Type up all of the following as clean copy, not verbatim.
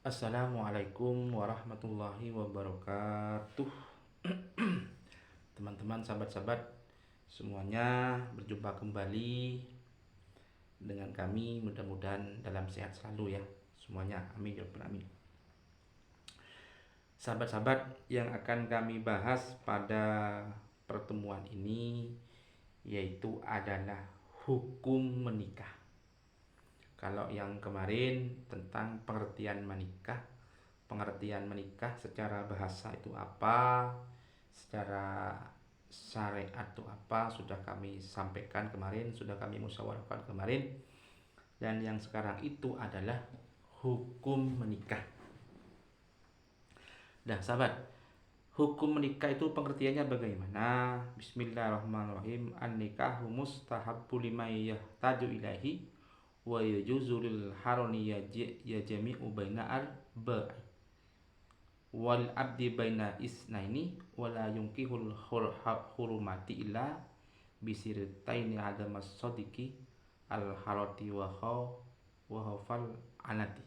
Assalamualaikum warahmatullahi wabarakatuh. Teman-teman, sahabat-sahabat semuanya, berjumpa kembali dengan kami. Mudah-mudahan dalam sehat selalu ya semuanya, amin ya rabbal alamin. Sahabat-sahabat, yang akan kami bahas pada pertemuan ini yaitu adalah hukum menikah. Kalau yang kemarin tentang pengertian menikah secara bahasa itu apa, secara syariat itu apa, sudah kami sampaikan kemarin, sudah kami musyawarahkan kemarin. Dan yang sekarang itu adalah hukum menikah. Dah sahabat, hukum menikah itu pengertiannya bagaimana? Bismillahirrahmanirrahim. An-nikahu mustahabbu liman yahtaju ilaihi wa yajuzu lil haroni yajmi'u baina arba'i wal abdi baina isnaini wala yunkihul hurumati illa bisirtaini adamas sodiki al harati wa hafal anati.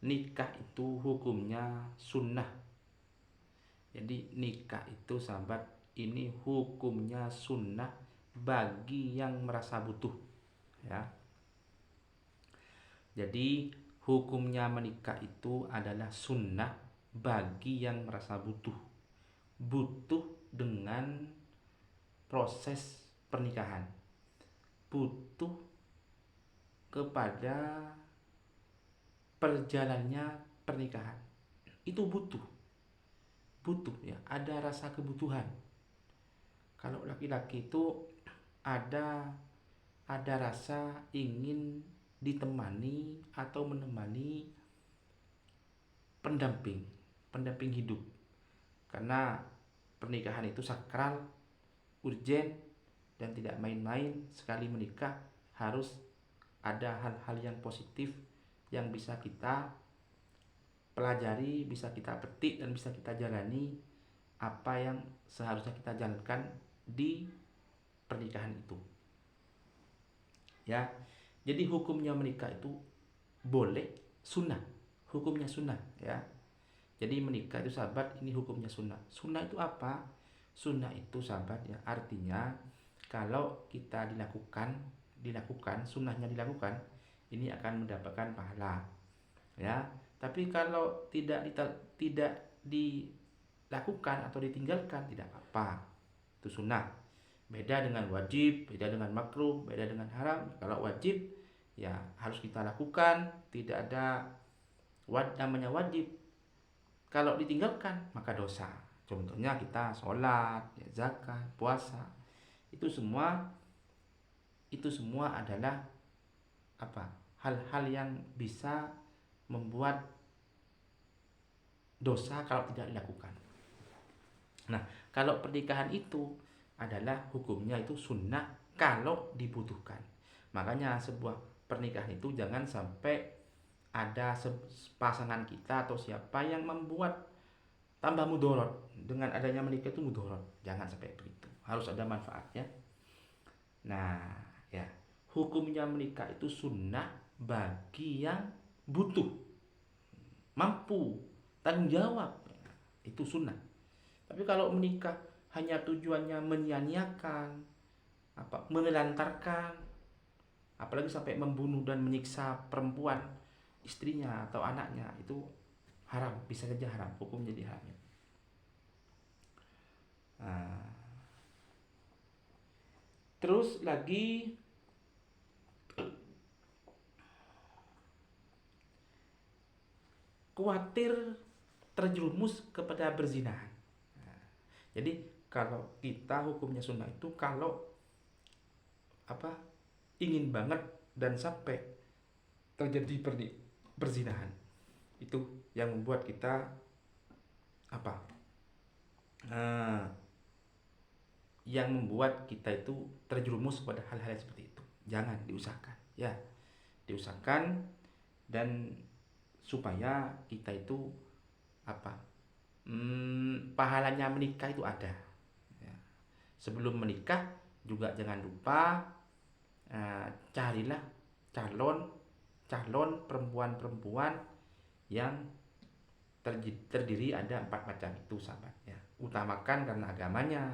Nikah itu hukumnya sunnah. Jadi nikah itu sahabat, ini hukumnya sunnah bagi yang merasa butuh ya. Jadi hukumnya menikah itu adalah sunnah bagi yang merasa butuh dengan proses pernikahan, butuh kepada perjalannya pernikahan. Itu butuh ya, ada rasa kebutuhan. Kalau laki-laki itu ada rasa ingin ditemani atau menemani pendamping hidup, karena pernikahan itu sakral, urgen, dan tidak main-main. Sekali menikah harus ada hal-hal yang positif yang bisa kita pelajari, bisa kita petik, dan bisa kita jalani apa yang seharusnya kita jalankan di pernikahan itu ya. Jadi hukumnya menikah itu boleh, sunnah, hukumnya sunnah ya. Jadi menikah itu sahabat, ini hukumnya sunnah. Sunnah itu apa? Sunnah itu sahabat ya, artinya kalau kita dilakukan, sunnahnya dilakukan, ini akan mendapatkan pahala ya. Tapi kalau tidak dilakukan atau ditinggalkan, tidak apa-apa. Itu sunnah. Beda dengan wajib, beda dengan makruh, beda dengan haram. Kalau wajib ya harus kita lakukan, tidak ada namanya wajib. Kalau ditinggalkan maka dosa. Contohnya kita sholat, ya, zakat, puasa. Itu semua adalah apa? Hal-hal yang bisa membuat dosa kalau tidak dilakukan. Nah, kalau pernikahan itu adalah hukumnya itu sunnah kalau dibutuhkan. Makanya sebuah pernikahan itu jangan sampai ada pasangan kita atau siapa yang membuat tambah mudorot. Dengan adanya menikah itu mudorot. Jangan sampai begitu. Harus ada manfaatnya. Nah, ya, hukumnya menikah itu sunnah bagi yang butuh, mampu, tanggung jawab. Itu sunnah. Tapi kalau menikah hanya tujuannya menyia-nyiakan, menelantarkan, apalagi sampai membunuh dan menyiksa perempuan, istrinya atau anaknya, itu haram, bisa saja haram, hukum jadi haram. Nah, terus lagi khawatir terjerumus kepada berzinahan. Nah, jadi kalau kita hukumnya sunnah itu kalau ingin banget dan sampai terjadi perzinahan, itu yang membuat kita yang membuat kita itu terjerumus pada hal-hal seperti itu. Jangan diusahakan ya, diusahakan dan supaya kita itu pahalanya menikah itu ada ya. Sebelum menikah juga jangan lupa carilah calon calon perempuan-perempuan yang terdiri ada 4 macam itu sahabat ya. Utamakan karena agamanya.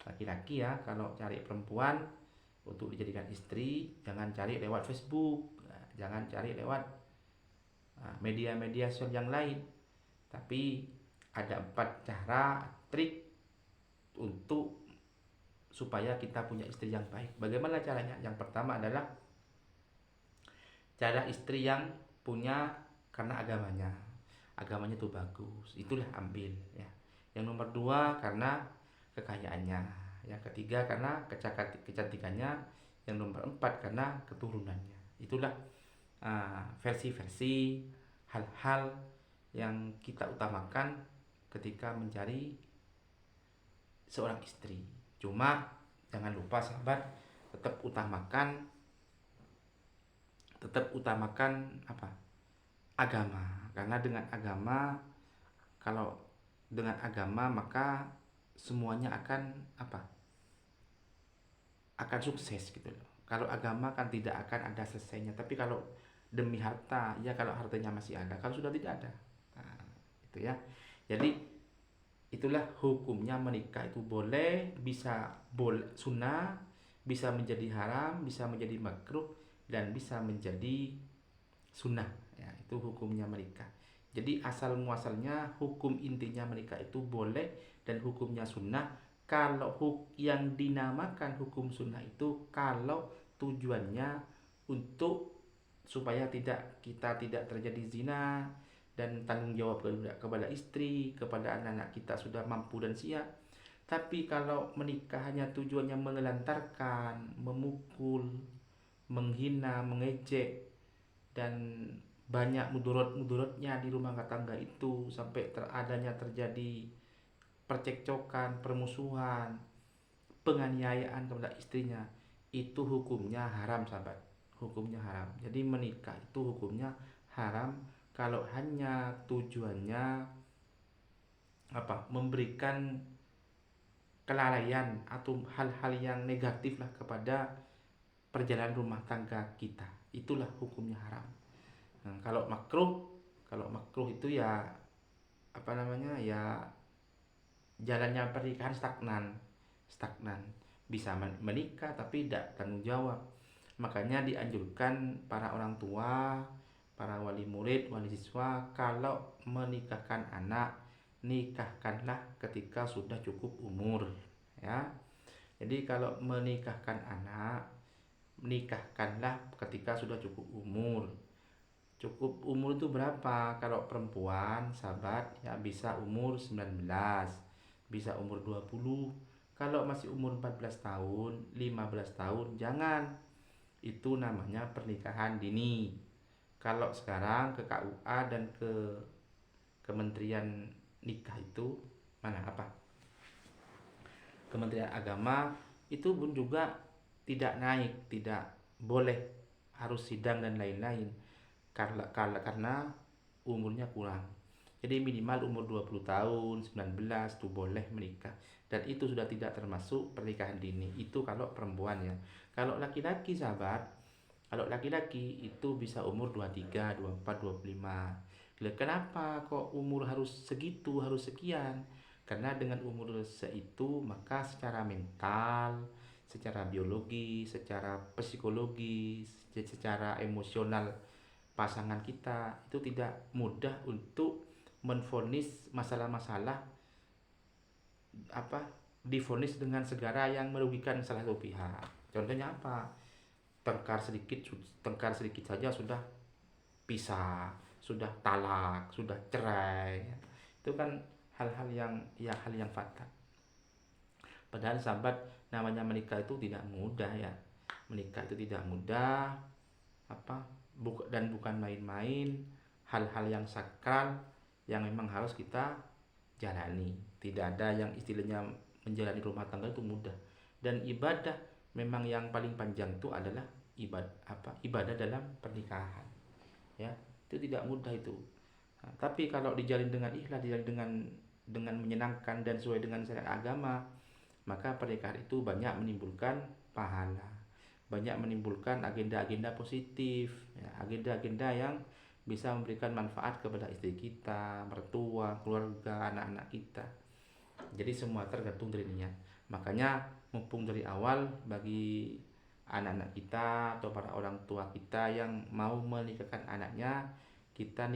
Laki-laki ya kalau cari perempuan untuk dijadikan istri, jangan cari lewat Facebook, jangan cari lewat media-media sosial yang lain. Tapi ada 4 cara, trik untuk supaya kita punya istri yang baik. Bagaimana caranya? Yang pertama adalah cara istri yang punya karena agamanya. Agamanya itu bagus, itulah ambil ya. Yang nomor 2 karena kekayaannya. Yang ketiga karena kecantikannya. Yang nomor 4 karena keturunannya. Itulah versi-versi hal-hal yang kita utamakan ketika mencari seorang istri. Cuma jangan lupa sahabat, tetap utamakan apa? Agama. Karena dengan agama, kalau dengan agama maka semuanya akan apa? Akan sukses gitu loh. Kalau agama kan tidak akan ada selesainya. Tapi kalau demi harta, ya kalau hartanya masih ada, kalau sudah tidak ada. Nah, itu ya. Jadi itulah hukumnya menikah itu boleh, bisa sunnah, bisa menjadi haram, bisa menjadi makruh, dan bisa menjadi sunnah ya. Itu hukumnya menikah. Jadi asal muasalnya hukum intinya menikah itu boleh dan hukumnya sunnah. Kalau yang dinamakan hukum sunnah itu kalau tujuannya untuk supaya kita tidak terjadi zina, dan tanggung jawab kepada istri, kepada anak-anak kita sudah mampu dan siap. Tapi kalau menikah hanya tujuannya menelantarkan, memukul, menghina, mengejek, dan banyak mudorotnya di rumah tangga itu sampai terjadi percekcokan, permusuhan, penganiayaan kepada istrinya, itu hukumnya haram sahabat. Hukumnya haram. Jadi menikah itu hukumnya haram kalau hanya tujuannya apa? Memberikan kelalaian atau hal-hal yang negatif lah kepada perjalanan rumah tangga kita. Itulah hukumnya haram. Nah, kalau makruh itu ya apa namanya? Ya jalannya pernikahan stagnan. Bisa menikah tapi tidak tanggung jawab. Makanya dianjurkan para orang tua, para wali murid, wali siswa, kalau menikahkan anak, nikahkanlah ketika sudah cukup umur ya. Jadi kalau menikahkan anak, nikahkanlah ketika sudah cukup umur. Cukup umur itu berapa? Kalau perempuan, sahabat, ya bisa umur 19, bisa umur 20. Kalau masih umur 14 tahun, 15 tahun, jangan. Itu namanya pernikahan dini. Kalau sekarang ke KUA dan ke Kementerian Nikah itu Kementerian Agama itu pun juga tidak naik, tidak boleh harus sidang dan lain-lain karena umurnya kurang. Jadi minimal umur 20 tahun, 19 itu boleh menikah. Dan itu sudah tidak termasuk pernikahan dini. Itu kalau perempuan ya. Kalau laki-laki sahabat, kalau laki-laki itu bisa umur 23, 24, 25. Kenapa kok umur harus segitu, harus sekian? Karena dengan umur seitu maka secara mental, secara biologi, secara psikologi, secara emosional pasangan kita itu tidak mudah untuk menvonis masalah-masalah divonis dengan segala yang merugikan salah satu pihak. Contohnya apa? Tengkar sedikit saja sudah pisah, sudah talak, sudah cerai. Itu kan hal-hal yang fatal. Padahal sahabat, namanya menikah itu tidak mudah ya. Menikah itu tidak mudah, dan bukan main-main. Hal-hal yang sakral yang memang harus kita jalani. Tidak ada yang istilahnya menjalani rumah tangga itu mudah. Dan ibadah memang yang paling panjang itu adalah ibadah dalam pernikahan. Ya, itu tidak mudah itu. Nah, tapi kalau dijalin dengan ikhlas, dijalin dengan menyenangkan dan sesuai dengan syariat agama, maka pernikahan itu banyak menimbulkan pahala. banyak menimbulkan agenda-agenda positif, ya, agenda-agenda yang bisa memberikan manfaat kepada istri kita, mertua, keluarga, anak-anak kita. Jadi semua tergantung dari niat. Makanya mumpung dari awal, bagi anak-anak kita atau para orang tua kita yang mau menikahkan anaknya, kita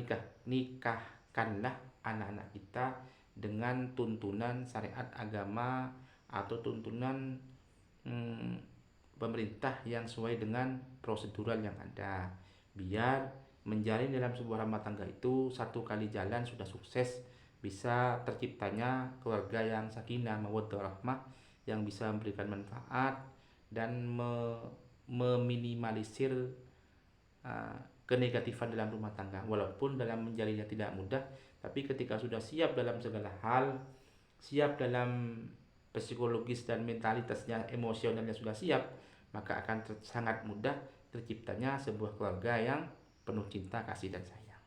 nikahkanlah anak-anak kita dengan tuntunan syariat agama atau tuntunan hmm, pemerintah yang sesuai dengan prosedural yang ada, biar menjalin dalam sebuah rumah tangga itu satu kali jalan sudah sukses, bisa terciptanya keluarga yang sakinah mawaddah rahmah, yang bisa memberikan manfaat dan meminimalisir uh, kenegatifan dalam rumah tangga. Walaupun dalam menjalinnya tidak mudah, tapi ketika sudah siap dalam segala hal, siap dalam psikologis dan mentalitasnya, emosionalnya sudah siap, maka akan sangat mudah terciptanya sebuah keluarga yang penuh cinta, kasih dan sayang.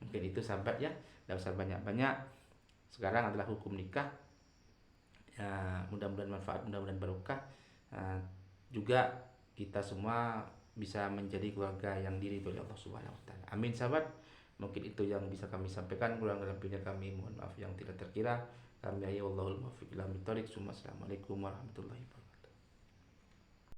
Mungkin itu sahabat ya, tidak usah banyak-banyak. Sekarang adalah hukum nikah. Ya, mudah-mudahan manfaat, mudah-mudahan barokah. Nah, juga kita semua bisa menjadi keluarga yang diridhoi oleh Allah Subhanahu wa taala. Amin sahabat. Mungkin itu yang bisa kami sampaikan, kurang lebihnya kami mohon maaf yang tidak terkira. Kami ya Allahul muwaffiq ila Assalamualaikum warahmatullahi wabarakatuh.